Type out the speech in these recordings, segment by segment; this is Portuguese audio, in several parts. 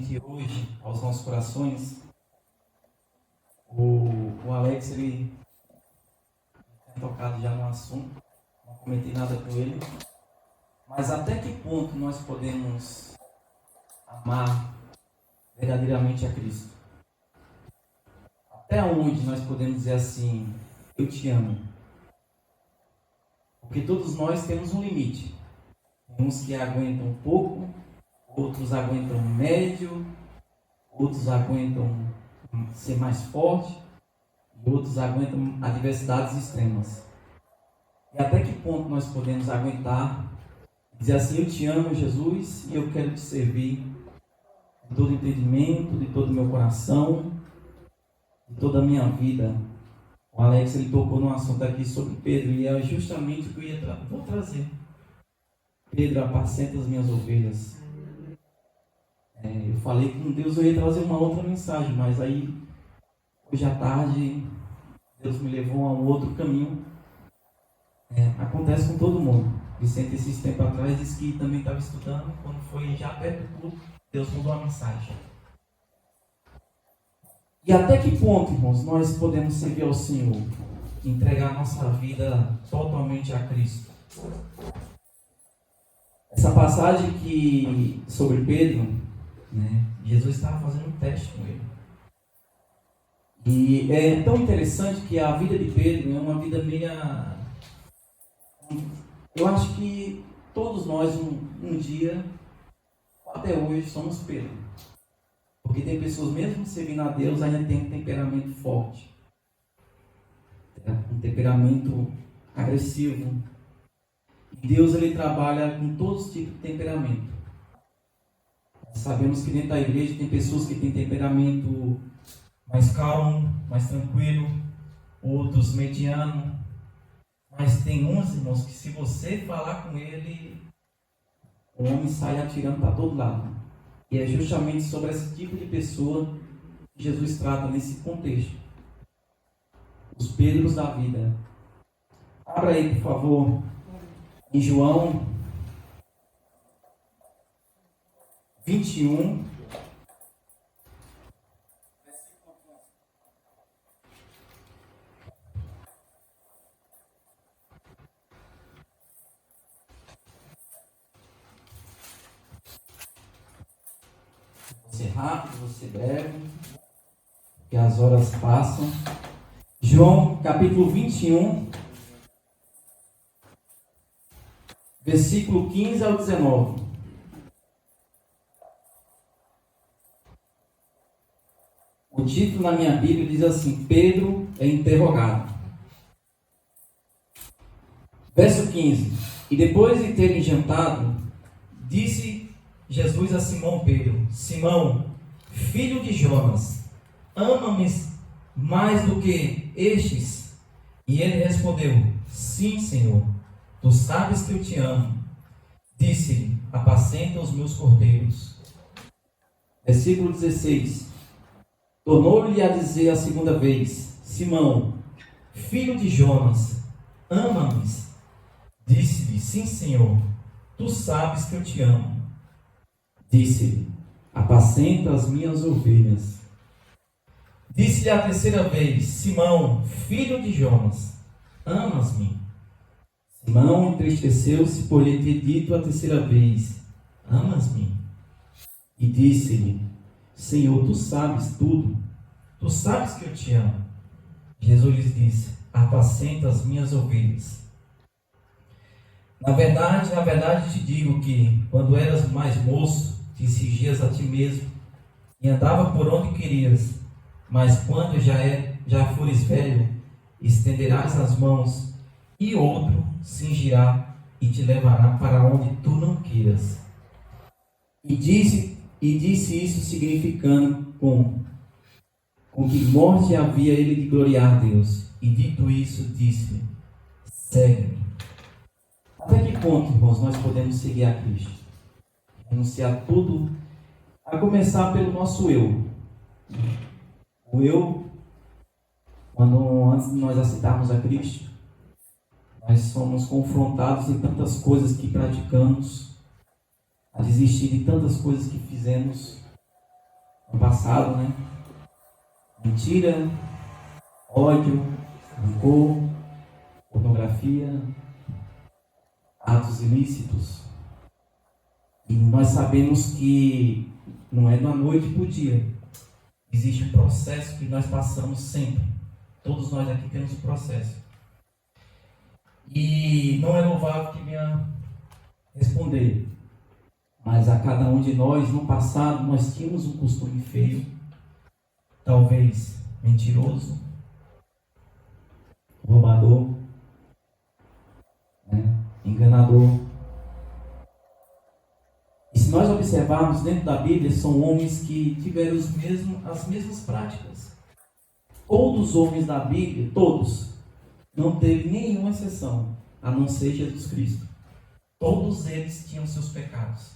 mente hoje, aos nossos corações. O Alex, ele tem tocado já no assunto, não comentei nada com ele, mas até que ponto nós podemos amar verdadeiramente a Cristo? Até onde nós podemos dizer assim, eu te amo? Porque todos nós temos um limite. Tem uns que aguentam pouco, outros aguentam médio, outros aguentam ser mais forte, e outros aguentam adversidades extremas. E até que ponto nós podemos aguentar e dizer assim, eu te amo, Jesus, e eu quero te servir de todo entendimento, de todo o meu coração, de toda a minha vida. O Alex, ele tocou num assunto aqui sobre Pedro, e é justamente o que eu vou trazer. Pedro, apacenta as minhas ovelhas. Eu falei que com Deus eu ia trazer uma outra mensagem, mas aí, hoje à tarde, Deus me levou a um outro caminho. Acontece com todo mundo. Vicente, esses tempos atrás, disse que também estava estudando, quando foi já perto do culto, Deus mandou uma mensagem. E até que ponto, irmãos, nós podemos servir ao Senhor, entregar a nossa vida totalmente a Cristo? Essa passagem sobre Pedro, Jesus estava fazendo um teste com ele. E é tão interessante que a vida de Pedro é uma vida meia... Eu acho que todos nós, um dia, até hoje, somos Pedro. Porque tem pessoas, mesmo servindo a Deus, ainda tem um temperamento forte. Um temperamento agressivo. E Deus, ele trabalha com todos os tipos de temperamento. Sabemos que dentro da igreja tem pessoas que têm temperamento mais calmo, mais tranquilo, outros mediano. Mas tem uns, irmãos, que se você falar com ele, o homem sai atirando para todo lado. E é justamente sobre esse tipo de pessoa que Jesus trata nesse contexto. Os Pedros da vida. Abra aí, por favor, em João 21. Vou ser rápido, vou ser breve, porque as horas passam. João, capítulo 21, versículo 15 ao 19. O título na minha Bíblia diz assim, Pedro é interrogado. Verso 15. E depois de terem jantado, disse Jesus a Simão Pedro, Simão, filho de Jonas, ama-me mais do que estes? E ele respondeu, sim, Senhor, tu sabes que eu te amo. Disse-lhe, apacenta os meus cordeiros. Versículo 16. Tornou-lhe a dizer a segunda vez, Simão, filho de Jonas, ama-me? Disse-lhe, sim, Senhor, tu sabes que eu te amo. Disse-lhe, apacenta as minhas ovelhas. Disse-lhe a terceira vez, Simão, filho de Jonas, amas-me? Simão entristeceu-se por lhe ter dito a terceira vez, amas-me? E disse-lhe, Senhor, tu sabes tudo, tu sabes que eu te amo. Jesus lhes disse, apacenta as minhas ovelhas. Na verdade te digo que, quando eras mais moço, te cingias a ti mesmo e andava por onde querias, mas quando já fores velho, estenderás as mãos e outro cingirá e te levará para onde tu não queiras. E disse isso significando com que morte havia ele de gloriar Deus. E dito isso, disse-lhe, segue-me. Até que ponto, irmãos, nós podemos seguir a Cristo? Renunciar tudo, a começar pelo nosso eu. O eu, antes de nós aceitarmos a Cristo, nós somos confrontados em tantas coisas que praticamos, a desistir de tantas coisas que fizemos, no passado, né? Mentira, ódio, rancor, pornografia, atos ilícitos. E nós sabemos que não é da noite para o dia. Existe um processo que nós passamos sempre. Todos nós aqui temos um processo. E não é louvável que venha responder. Mas a cada um de nós, no passado, nós tínhamos um costume feio. Talvez mentiroso, roubador, né? Enganador. E se nós observarmos dentro da Bíblia, são homens que tiveram as mesmas práticas. Todos os homens da Bíblia, todos, não teve nenhuma exceção, a não ser Jesus Cristo. Todos eles tinham seus pecados.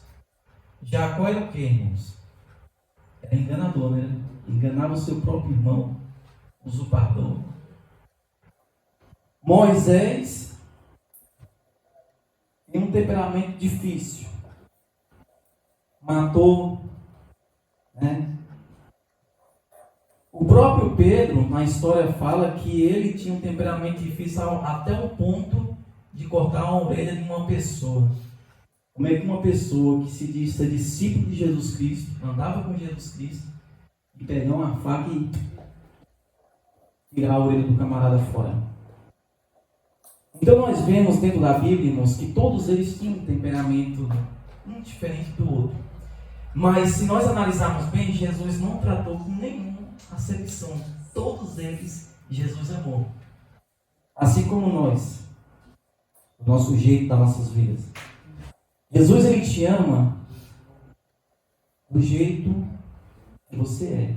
Jacó era o que, irmãos? Era enganador, né? Enganava o seu próprio irmão, usurpador. Moisés tem um temperamento difícil. Matou, né? O próprio Pedro, na história, fala que ele tinha um temperamento difícil até o ponto de cortar a orelha de uma pessoa. Como é que uma pessoa que se diz ser discípulo de Jesus Cristo, andava com Jesus Cristo, e pegar uma faca e tirar a orelha do camarada fora? Então nós vemos dentro da Bíblia, irmãos, que todos eles tinham um temperamento um diferente do outro. Mas se nós analisarmos bem, Jesus não tratou com nenhuma acepção. Todos eles Jesus amou. Assim como nós, o nosso jeito das nossas vidas. Jesus, ele te ama do jeito que você é,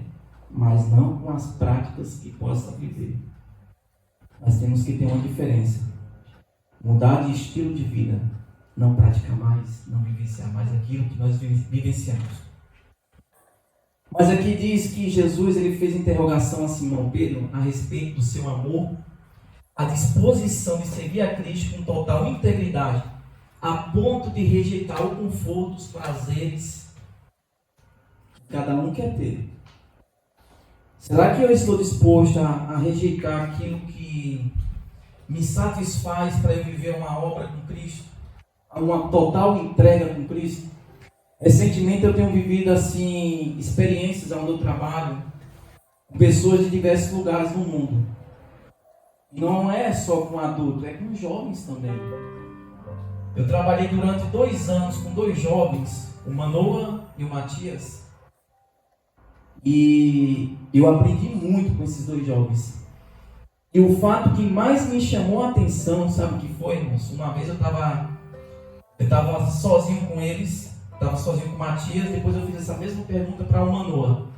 mas não com as práticas que possa viver. Nós temos que ter uma diferença. Mudar de estilo de vida. Não praticar mais, não vivenciar mais aquilo que nós vivenciamos. Mas aqui diz que Jesus, ele fez interrogação a Simão Pedro a respeito do seu amor, a disposição de servir a Cristo com total integridade, a ponto de rejeitar o conforto, os prazeres que cada um quer ter. Será que eu estou disposto a rejeitar aquilo que me satisfaz para eu viver uma obra com Cristo? Uma total entrega com Cristo? Recentemente eu tenho vivido assim experiências onde eu trabalho com pessoas de diversos lugares do mundo. E não é só com adultos, é com jovens também. Eu trabalhei durante 2 anos com 2 jovens, o Manoa e o Matias. E eu aprendi muito com esses 2 jovens. E o fato que mais me chamou a atenção, sabe o que foi, irmãos? Uma vez eu estava sozinho com eles, estava sozinho com o Matias, depois eu fiz essa mesma pergunta para o Manoa.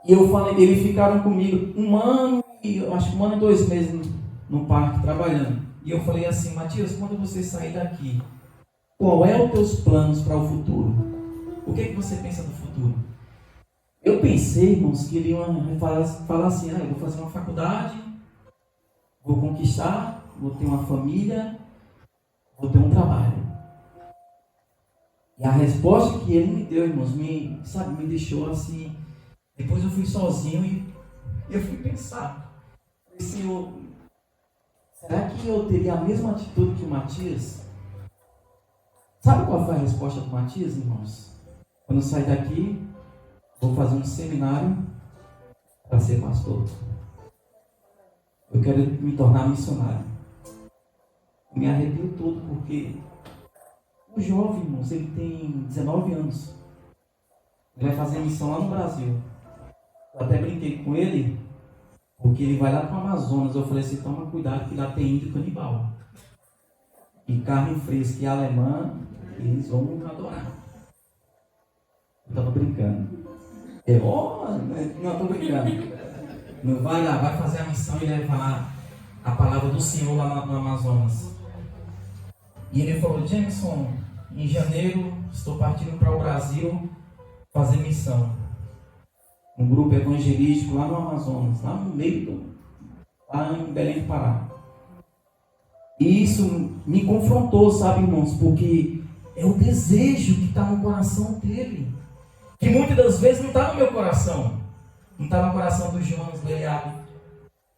E eu falei, eles ficaram comigo 1 ano, e eu acho que 1 ano e 2 meses no parque trabalhando. E eu falei assim, Matias, quando você sair daqui, qual é os teus planos para o futuro? O que você pensa do futuro? Eu pensei, irmãos, que ele ia falar assim, eu vou fazer uma faculdade, vou conquistar, vou ter uma família, vou ter um trabalho. E a resposta que ele me deu, irmãos, me deixou assim. Depois eu fui sozinho e eu fui pensar. Falei, Senhor, será que eu teria a mesma atitude que o Matias? Sabe qual foi a resposta do Matias, irmãos? Quando eu sair daqui, vou fazer um seminário para ser pastor. Eu quero me tornar missionário. Me arrepio todo porque o jovem, irmãos, ele tem 19 anos. Ele vai fazer missão lá no Brasil. Eu até brinquei com ele, porque ele vai lá para o Amazonas. Eu falei assim, toma cuidado que lá tem índio canibal. E carne fresca e alemã, eles vão adorar. Eu estava brincando. Não, estou brincando. Não vai lá, vai fazer a missão e levar a palavra do Senhor lá no Amazonas. E ele falou, Jameson, em janeiro estou partindo para o Brasil fazer missão. Um grupo evangelístico lá no Amazonas, lá no meio lá em Belém do Pará. E isso me confrontou, sabe, irmãos, porque é o desejo que está no coração dele. que muitas das vezes não está no meu coração, não está no coração do Jonas, do Eliabe,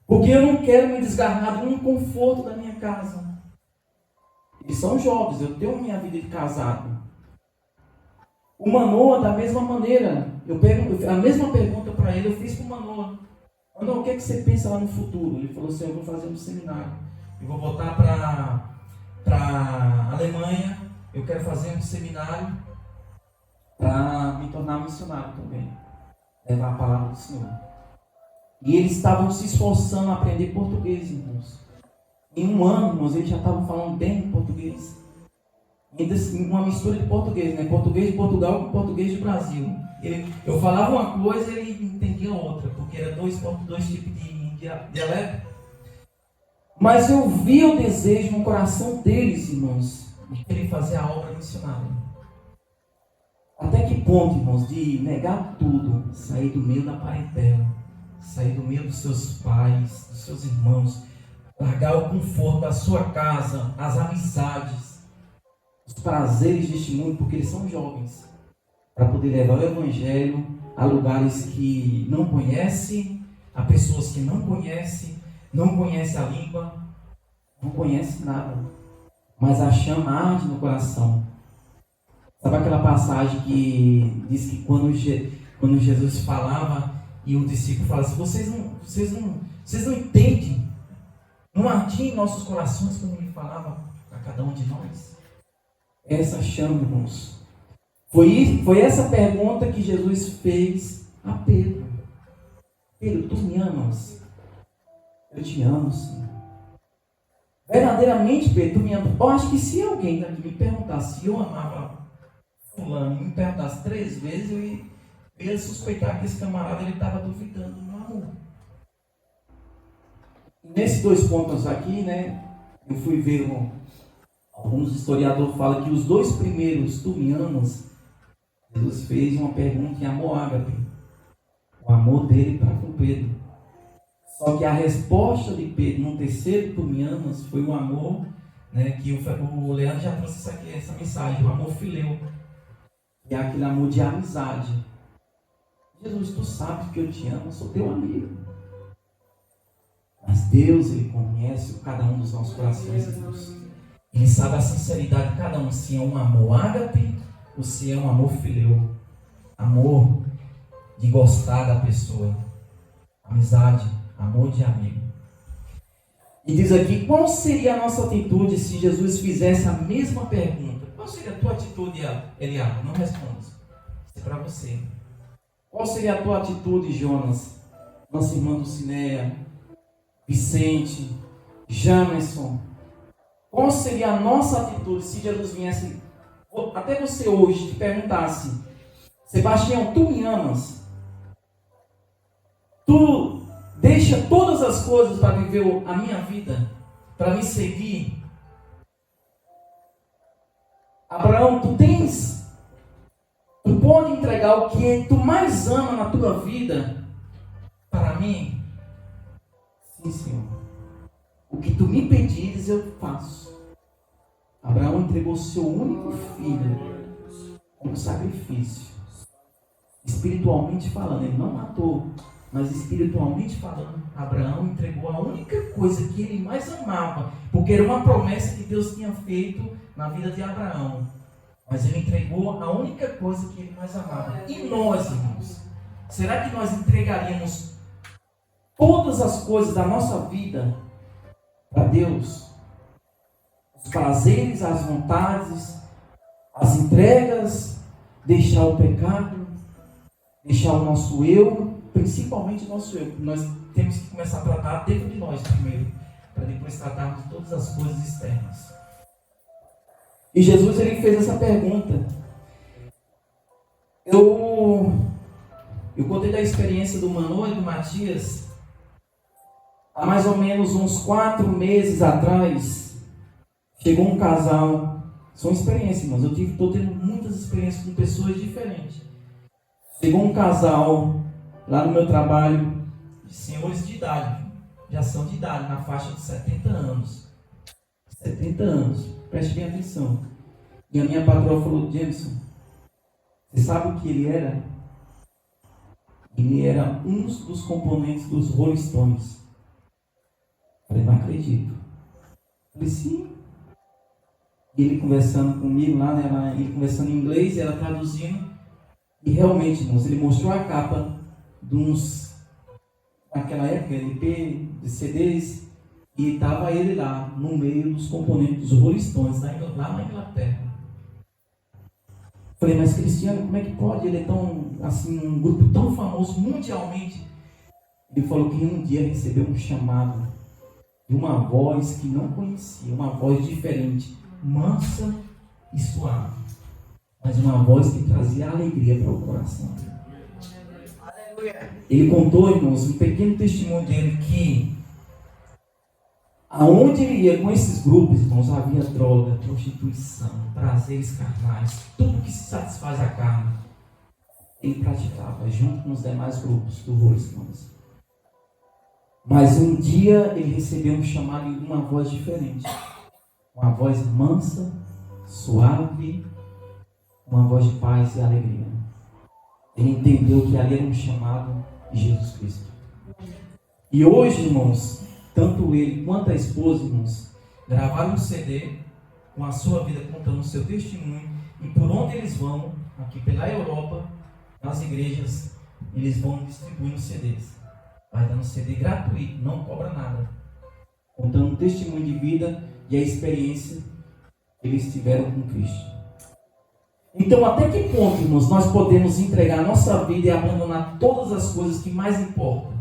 porque eu não quero me desgarrar de um conforto da minha casa. Eles são jovens, eu tenho minha vida de casado. O Manoa, da mesma maneira, a mesma pergunta para ele, eu fiz para o Manoa. Manoa, o que é que você pensa lá no futuro? Ele falou assim, eu vou fazer um seminário, eu vou voltar para a Alemanha, eu quero fazer um seminário para me tornar missionário também, levar a palavra do Senhor. E eles estavam se esforçando a aprender português, irmãos. Em um ano, irmãos, eles já estavam falando bem português. Ainda assim, uma mistura de português, né? Português de Portugal com português do Brasil. Eu falava uma coisa e ele entendia outra, porque era dois tipos de dialeto. Mas eu vi o desejo no coração deles, irmãos, de querer fazer a obra missionária. Até que ponto, irmãos, de negar tudo, sair do meio da parentela, sair do meio dos seus pais, dos seus irmãos, largar o conforto da sua casa, as amizades, os prazeres deste mundo, porque eles são jovens, para poder levar o Evangelho a lugares que não conhecem, a pessoas que não conhecem a língua, não conhecem nada, mas a chama arde no coração. Sabe aquela passagem que diz que quando Jesus falava e o discípulo falava assim, vocês não entendem, não ardia em nossos corações quando ele falava a cada um de nós? Essa chama, irmãos. Foi essa pergunta que Jesus fez a Pedro. Pedro, tu me amas? Eu te amo, sim. Verdadeiramente, Pedro, tu me amas? Eu acho que se alguém daqui me perguntasse se eu amava fulano, me perguntasse 3 vezes, eu ia suspeitar que esse camarada estava duvidando do meu amor. Nesses 2 pontos aqui, né, eu fui ver alguns historiadores falam que os 2 primeiros, tu me amas, Jesus fez uma pergunta em amor ágape, o amor dele para com Pedro. Só que a resposta de Pedro no terceiro, tu me amas, foi o amor, né, que o Leandro já trouxe essa mensagem, o amor fileu, que é aquele amor de amizade. Jesus, tu sabes que eu te amo, eu sou teu amigo. Mas Deus, Ele conhece cada um dos nossos corações, irmãos. Ele sabe a sinceridade de cada um, se é um amor ágape ou se é um amor fileu. Amor de gostar da pessoa. Amizade, amor de amigo. E diz aqui, qual seria a nossa atitude se Jesus fizesse a mesma pergunta? Qual seria a tua atitude, Eliabe? Não responda. Isso é para você. Qual seria a tua atitude, Jonas? Nossa irmã Dulcineia, Vicente, Jamerson. Qual seria a nossa atitude se Jesus viesse, até você hoje, te perguntasse, Sebastião, tu me amas? Tu deixa todas as coisas para viver a minha vida, para me seguir? Abraão, tu pode entregar o que tu mais ama na tua vida para mim? Sim, Senhor. O que tu me pedires, eu faço. Abraão entregou seu único filho como sacrifício. Espiritualmente falando, ele não matou, mas espiritualmente falando, Abraão entregou a única coisa que ele mais amava, porque era uma promessa que Deus tinha feito na vida de Abraão. Mas ele entregou a única coisa que ele mais amava. E nós, irmãos, será que nós entregaríamos todas as coisas da nossa vida para Deus? Os prazeres, as vontades, as entregas, deixar o pecado, deixar o nosso eu, principalmente o nosso eu. Nós temos que começar a tratar dentro de nós primeiro, para depois tratarmos de todas as coisas externas. E Jesus, ele fez essa pergunta. Eu contei da experiência do Manoa e do Matias. Há mais ou menos uns 4 meses atrás, chegou um casal. São experiências, irmãos. Eu estou tendo muitas experiências com pessoas diferentes. Chegou um casal lá no meu trabalho, de senhores de idade, já são de idade, na faixa de 70 anos. 70 anos, preste bem atenção. E a minha patroa falou, Jameson, Você sabe o que ele era? Ele era um dos componentes dos Rolling Stones. Falei, não acredito. Falei, sim. E ele conversando comigo lá, né, ele conversando em inglês e ela traduzindo. E realmente, irmãos, ele mostrou a capa de uns, naquela época, LP, de CDs, e estava ele lá, no meio dos componentes dos Rolling Stones, lá na Inglaterra. Falei, mas Cristiano, como é que pode? Ele é tão, assim, um grupo tão famoso mundialmente. Ele falou que um dia recebeu um chamado de uma voz que não conhecia, uma voz diferente, mansa e suave, mas uma voz que trazia alegria para o coração. Ele contou, irmãos, um pequeno testemunho dele que aonde ele ia com esses grupos, irmãos, havia droga, prostituição, prazeres carnais, tudo que se satisfaz a carne. Ele praticava junto com os demais grupos do Rolling Stones. Mas um dia ele recebeu um chamado de uma voz diferente. Uma voz mansa, suave, uma voz de paz e alegria. Ele entendeu que ali era um chamado de Jesus Cristo. E hoje, irmãos, tanto ele quanto a esposa, irmãos, gravaram um CD com a sua vida, contando o seu testemunho. E por onde eles vão, aqui pela Europa, nas igrejas, eles vão distribuindo CDs. Vai dando CD gratuito, não cobra nada. Contando o testemunho de vida e a experiência que eles tiveram com Cristo. Então, até que ponto, irmãos, nós podemos entregar a nossa vida e abandonar todas as coisas que mais importam?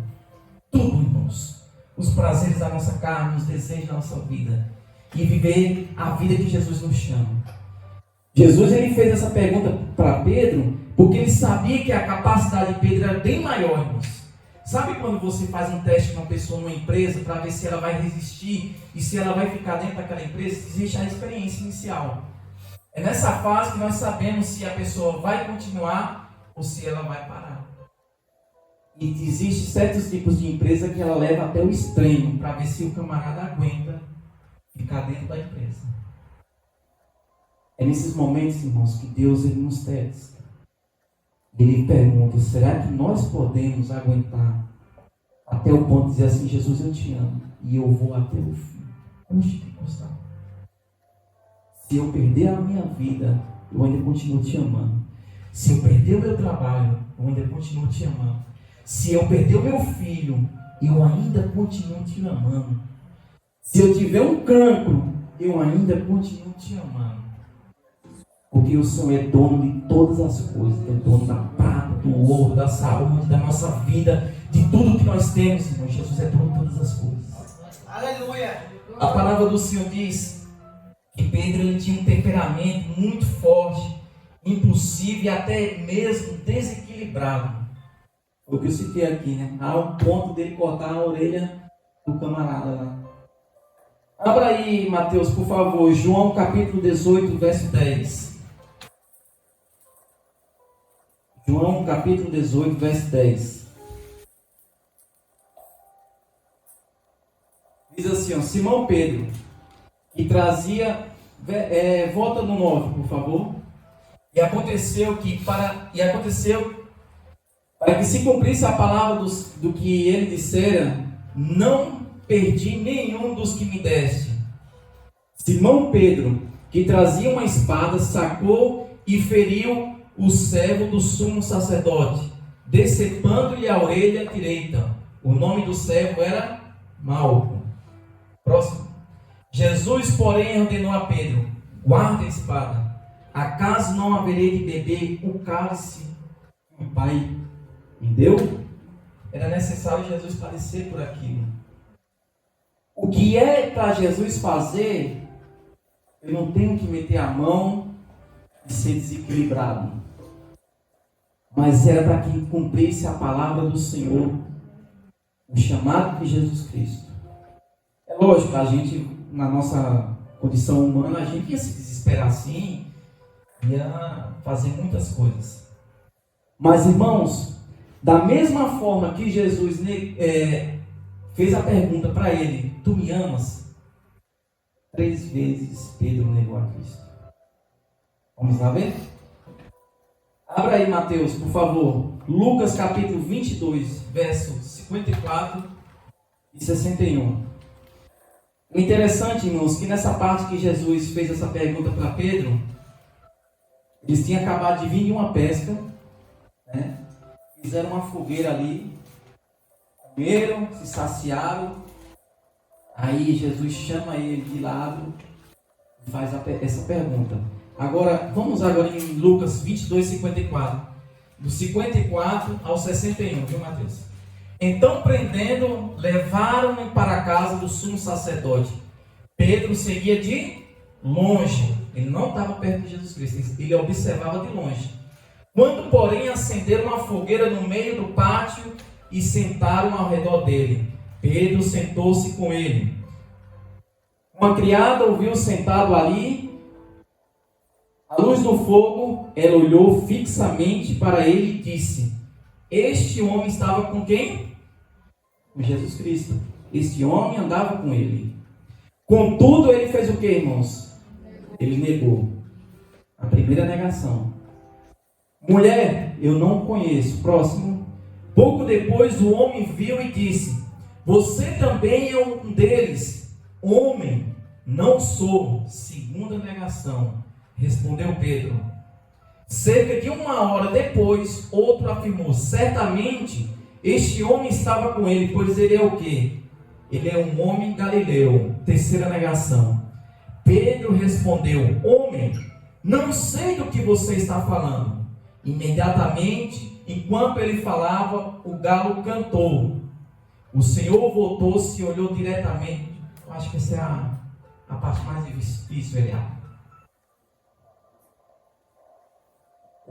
Tudo, irmãos. Os prazeres da nossa carne, os desejos da nossa vida. E viver a vida que Jesus nos chama. Jesus, ele fez essa pergunta para Pedro, porque ele sabia que a capacidade de Pedro era bem maior, irmãos. Sabe quando você faz um teste com uma pessoa numa empresa para ver se ela vai resistir e se ela vai ficar dentro daquela empresa? Existe a experiência inicial. É nessa fase que nós sabemos se a pessoa vai continuar ou se ela vai parar. E existem certos tipos de empresa que ela leva até o extremo para ver se o camarada aguenta ficar dentro da empresa. É nesses momentos, irmãos, que Deus ele nos testa. Ele pergunta, será que nós podemos aguentar até o ponto de dizer assim, Jesus, eu te amo e eu vou até o fim? Custe que custar. Se eu perder a minha vida, eu ainda continuo te amando. Se eu perder o meu trabalho, eu ainda continuo te amando. Se eu perder o meu filho, eu ainda continuo te amando. Se eu tiver um cancro, eu ainda continuo te amando. Porque o Senhor é dono de todas as coisas. É dono da prata, do ouro, da saúde, da nossa vida, de tudo que nós temos, irmão. Jesus é dono de todas as coisas. Aleluia! A palavra do Senhor diz que Pedro ele tinha um temperamento muito forte, impulsivo e até mesmo desequilibrado. Foi o que eu citei aqui, né? Há um ponto dele cortar a orelha do camarada lá. Abra aí, Mateus, por favor, João capítulo 18, verso 10. João capítulo 18, verso 10. Diz assim, ó, Simão Pedro, que trazia, volta no 9, por favor. E aconteceu para que se cumprisse a palavra do que ele dissera, não perdi nenhum dos que me deste. Simão Pedro, que trazia uma espada, sacou e feriu o servo do sumo sacerdote, decepando-lhe a orelha direita. O nome do servo era Malco. Próximo. Jesus, porém, ordenou a Pedro, guarda a espada. Acaso não haverei de beber o cálice que o Pai me deu? Era necessário Jesus padecer por aquilo. O que é para Jesus fazer, eu não tenho que meter a mão e ser desequilibrado. Mas era para que cumprisse a palavra do Senhor, o chamado de Jesus Cristo. É lógico, a gente, na nossa condição humana, a gente ia se desesperar assim, ia fazer muitas coisas. Mas, irmãos, da mesma forma que Jesus fez a pergunta para ele, tu me amas? 3 vezes Pedro negou a Cristo. Vamos lá ver? Abra aí, Mateus, por favor. Lucas capítulo 22, versos 54 e 61. O interessante, irmãos, que nessa parte que Jesus fez essa pergunta para Pedro, eles tinham acabado de vir de uma pesca, né? Fizeram uma fogueira ali, comeram, se saciaram. Aí Jesus chama ele de lado e faz essa pergunta. Agora, vamos agora em Lucas 22, 54. Do 54 ao 61, viu, Mateus? Então, prendendo, levaram-no para a casa do sumo sacerdote. Pedro seguia de longe. Ele não estava perto de Jesus Cristo, ele observava de longe. Quando, porém, acenderam uma fogueira no meio do pátio e sentaram ao redor dele, Pedro sentou-se com ele. Uma criada ouviu sentado ali, à luz do fogo. Ela olhou fixamente para ele e disse: este homem estava com quem? Com Jesus Cristo. Este homem andava com ele. Contudo, ele fez o que, irmãos? Ele negou. A primeira negação. Mulher, eu não conheço. Próximo. Pouco depois o homem viu e disse: você também é um deles. Homem, não sou. Segunda negação. Respondeu Pedro. Cerca de uma hora depois, outro afirmou: certamente este homem estava com ele, pois ele é o quê? Ele é um homem galileu. Terceira negação. Pedro respondeu: homem, não sei do que você está falando. Imediatamente, enquanto ele falava, o galo cantou. O Senhor voltou-se e olhou diretamente. Eu acho que essa é a parte mais difícil, Eliab.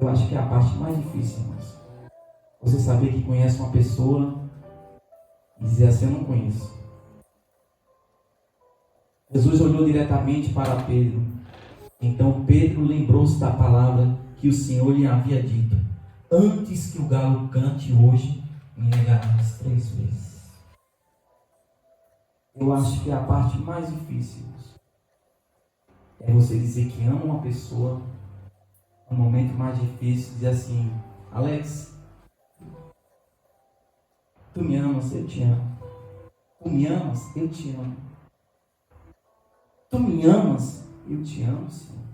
Eu acho que é a parte mais difícil, irmãos. Você saber que conhece uma pessoa e dizer assim: eu não conheço. Jesus olhou diretamente para Pedro. Então Pedro lembrou-se da palavra que o Senhor lhe havia dito: antes que o galo cante hoje, me negarás 3 vezes. Eu acho que a parte mais difícil é você dizer que ama uma pessoa. No momento mais difícil, dizer assim: Alex, tu me amas, eu te amo. Tu me amas, eu te amo. Tu me amas, eu te amo, Senhor.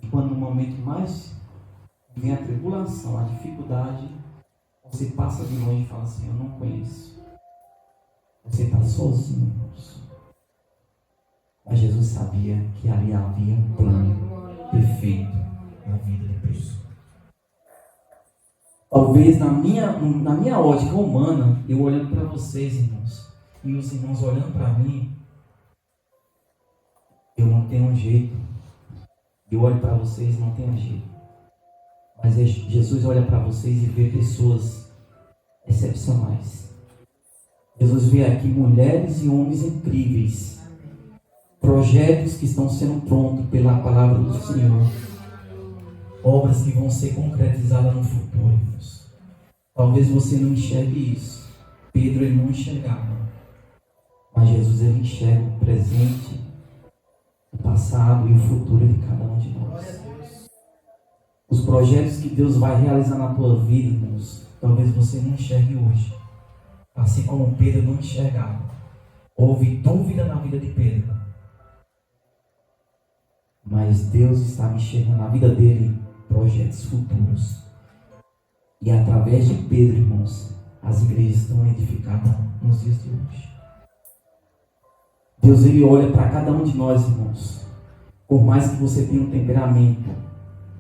E quando no momento mais vem a tribulação, a dificuldade, você passa de longe e fala assim: eu não conheço. Você está sozinho, irmãos. Mas Jesus sabia que ali havia um plano perfeito na vida de Pedro. Talvez na minha ótica humana, eu olhando para vocês, irmãos, e os irmãos olhando para mim, eu não tenho um jeito. Eu olho para vocês, não tenho um jeito. Mas Jesus olha para vocês e vê pessoas excepcionais. Jesus vê aqui mulheres e homens incríveis. Projetos que estão sendo prontos pela palavra do Senhor. Obras que vão ser concretizadas no futuro, irmãos. Talvez você não enxergue isso. Pedro, ele não enxergava. Mas Jesus, ele enxerga o presente, o passado e o futuro de cada um de nós. Os projetos que Deus vai realizar na tua vida, irmãos, talvez você não enxergue hoje. Assim como Pedro não enxergava. Houve dúvida na vida de Pedro. Mas Deus está enxergando na vida dele projetos futuros. E através de Pedro, irmãos, as igrejas estão edificadas nos dias de hoje. Deus, ele olha para cada um de nós, irmãos. Por mais que você tenha um temperamento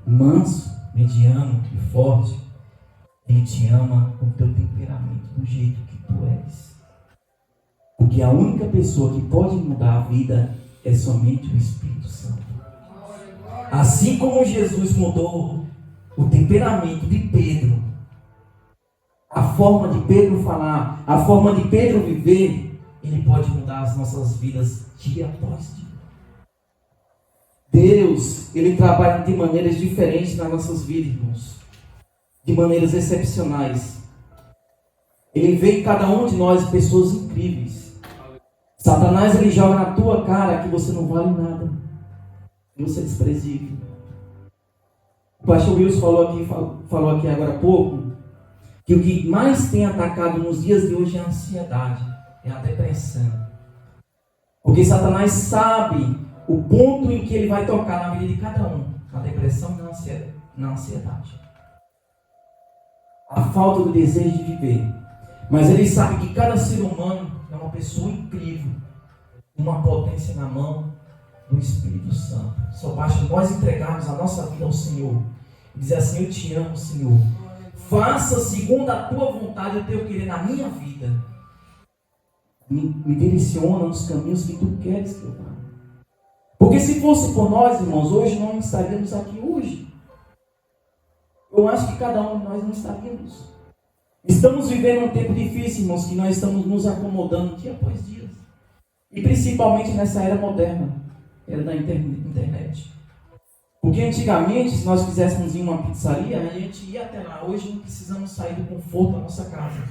manso, mediano e forte, ele te ama com o teu temperamento, do jeito que tu és. Porque a única pessoa que pode mudar a vida é somente o Espírito Santo. Assim como Jesus mudou o temperamento de Pedro, a forma de Pedro falar, a forma de Pedro viver, ele pode mudar as nossas vidas dia após dia. Deus, ele trabalha de maneiras diferentes nas nossas vidas, irmãos. De maneiras excepcionais. Ele vê em cada um de nós pessoas incríveis. Satanás, ele joga na tua cara que você não vale nada. Que você é desprezível. O pastor Wilson falou aqui agora há pouco, que o que mais tem atacado nos dias de hoje é a ansiedade, é a depressão. Porque Satanás sabe o ponto em que ele vai tocar na vida de cada um, na depressão e na ansiedade. A falta do desejo de viver. Mas ele sabe que cada ser humano é uma pessoa incrível, uma potência na mão do Espírito Santo. Só basta nós entregarmos a nossa vida ao Senhor e dizer assim: eu te amo, Senhor. Faça segundo a tua vontade o teu querer na minha vida. Me direciona nos caminhos que tu queres que eu vá. Porque se fosse por nós, irmãos, hoje não estaríamos aqui hoje. Eu acho que cada um de nós não estaríamos. Estamos vivendo um tempo difícil, irmãos, que nós estamos nos acomodando dia após dia. E principalmente nessa era moderna, era da internet. Porque antigamente, se nós quiséssemos ir em uma pizzaria, a gente ia até lá. Hoje não precisamos sair do conforto da nossa casa.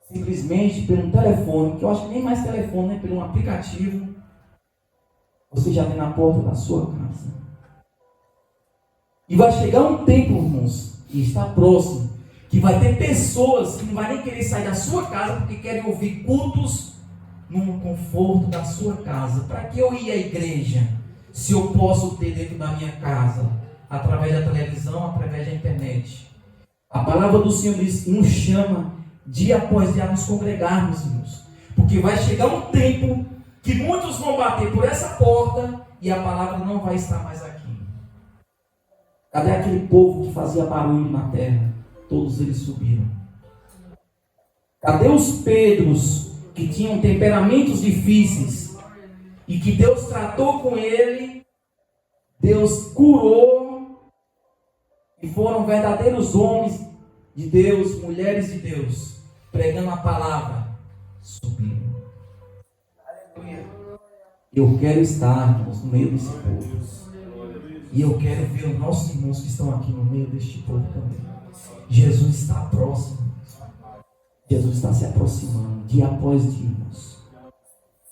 Simplesmente pelo telefone, que eu acho que nem mais telefone, né? Pelo um aplicativo, você já vem na porta da sua casa. E vai chegar um tempo, irmãos, e está próximo, que vai ter pessoas que não vai nem querer sair da sua casa porque querem ouvir cultos no conforto da sua casa. Para que eu ir à igreja se eu posso ter dentro da minha casa, através da televisão, através da internet? A palavra do Senhor nos chama dia após dia a nos congregarmos, irmãos, porque vai chegar um tempo que muitos vão bater por essa porta e a palavra não vai estar mais aqui. Cadê aquele povo que fazia barulho na terra? Todos eles subiram. Cadê os Pedros que tinham temperamentos difíceis e que Deus tratou com ele, Deus curou e foram verdadeiros homens de Deus, mulheres de Deus, pregando a palavra? Subiram. Aleluia. Eu quero estar, irmãos, no meio desse povo. E eu quero ver os nossos irmãos que estão aqui no meio deste povo também. Jesus está próximo. Jesus está se aproximando dia após dia, irmãos.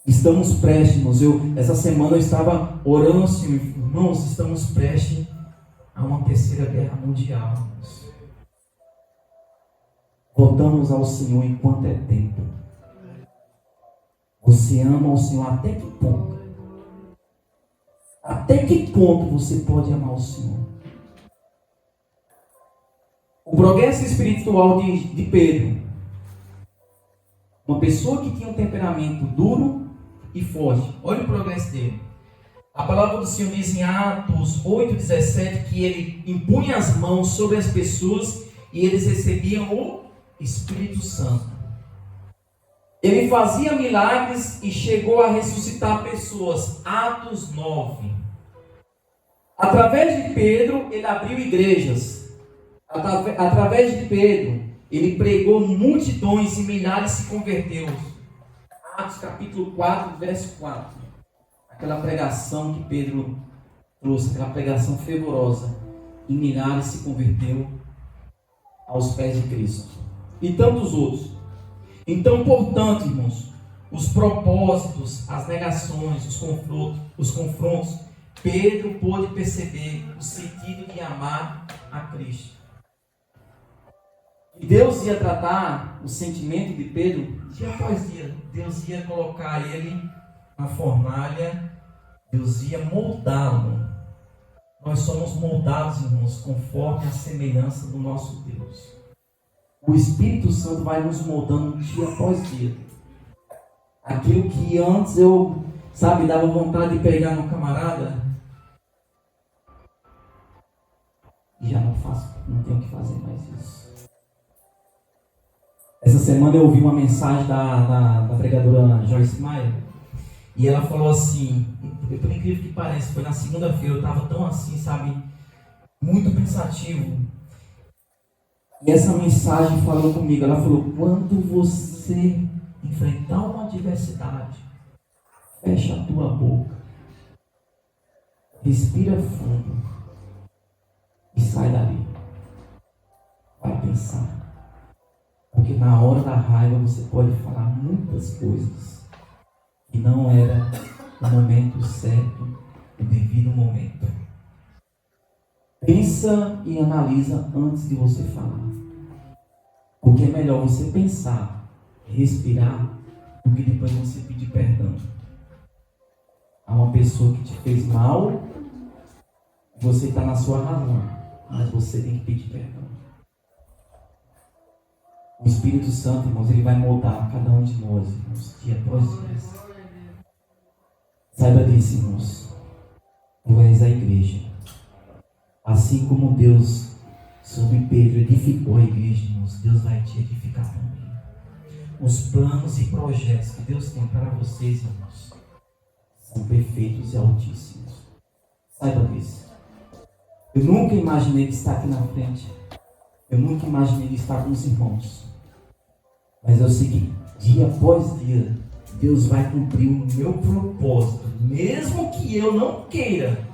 Estamos prestes, irmãos. Essa semana eu estava orando assim, irmãos, estamos prestes a uma terceira guerra mundial, irmãos. Voltamos ao Senhor enquanto é tempo. Você ama o Senhor até que ponto? Até que ponto você pode amar o Senhor? O progresso espiritual de Pedro, uma pessoa que tinha um temperamento duro e forte, olha o progresso dele. A palavra do Senhor diz em Atos 8,17 que ele impunha as mãos sobre as pessoas e eles recebiam o Espírito Santo. Ele fazia milagres e chegou a ressuscitar pessoas. Atos 9. Através de Pedro, ele abriu igrejas. Através de Pedro, ele pregou multidões e milhares se converteu. Atos capítulo 4, verso 4. Aquela pregação que Pedro trouxe, aquela pregação fervorosa. E milhares se converteu aos pés de Cristo. E tantos outros. Então, portanto, irmãos, os propósitos, as negações, os confrontos, Pedro pôde perceber o sentido de amar a Cristo. E Deus ia tratar o sentimento de Pedro dia após dia. Deus ia colocar ele na fornalha, Deus ia moldá-lo. Nós somos moldados, irmãos, conforme a semelhança do nosso Deus. O Espírito Santo vai nos moldando dia após dia. Aquilo que antes eu, dava vontade de pegar no camarada, e já não faço, não tenho que fazer mais isso. Essa semana eu ouvi uma mensagem da pregadora Joyce Maia, e ela falou assim, por incrível que pareça, foi na segunda-feira, eu estava tão assim, muito pensativo. E essa mensagem falou comigo, ela falou: quando você enfrentar uma adversidade, fecha a tua boca, respira fundo e sai dali. Vai pensar, porque na hora da raiva você pode falar muitas coisas que não era o momento certo, o devido momento. Pensa e analisa antes de você falar. Porque é melhor você pensar, respirar, do que depois você pedir perdão. Há uma pessoa que te fez mal, você está na sua razão, mas você tem que pedir perdão. O Espírito Santo, irmãos, ele vai moldar cada um de nós, irmãos, dia após dia. Saiba disso, irmãos. Tu és a igreja. Assim como Deus, sobre Pedro, edificou a igreja, irmãos, Deus vai te edificar também. Os planos e projetos que Deus tem para vocês, irmãos, são perfeitos e altíssimos. Saiba disso. Eu nunca imaginei de estar aqui na frente. Eu nunca imaginei de estar com os irmãos. Mas é o seguinte, dia após dia, Deus vai cumprir o meu propósito. Mesmo que eu não queira,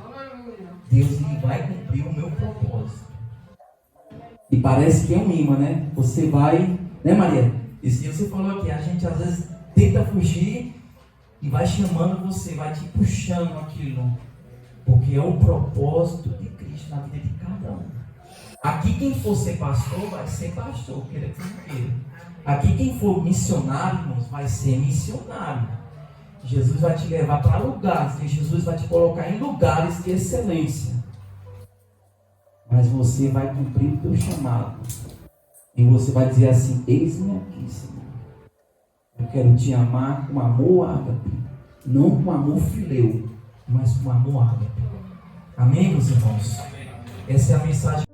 Deus ele vai cumprir o meu propósito. E parece que é um imã, né? Você vai, né, Maria? Esse dia você falou aqui, a gente às vezes tenta fugir e vai chamando você, vai te puxando aquilo. Porque é o propósito de Cristo na vida de cada um. Aqui quem for ser pastor, vai ser pastor, queira que não queira. Aqui quem for missionário, irmãos, vai ser missionário. Jesus vai te levar para lugares, e Jesus vai te colocar em lugares de excelência. Mas você vai cumprir o teu chamado. E você vai dizer assim, eis-me aqui, Senhor. Eu quero te amar com amor ágape. Não com amor fileu, mas com amor ágape. Amém, meus irmãos? Essa é a mensagem.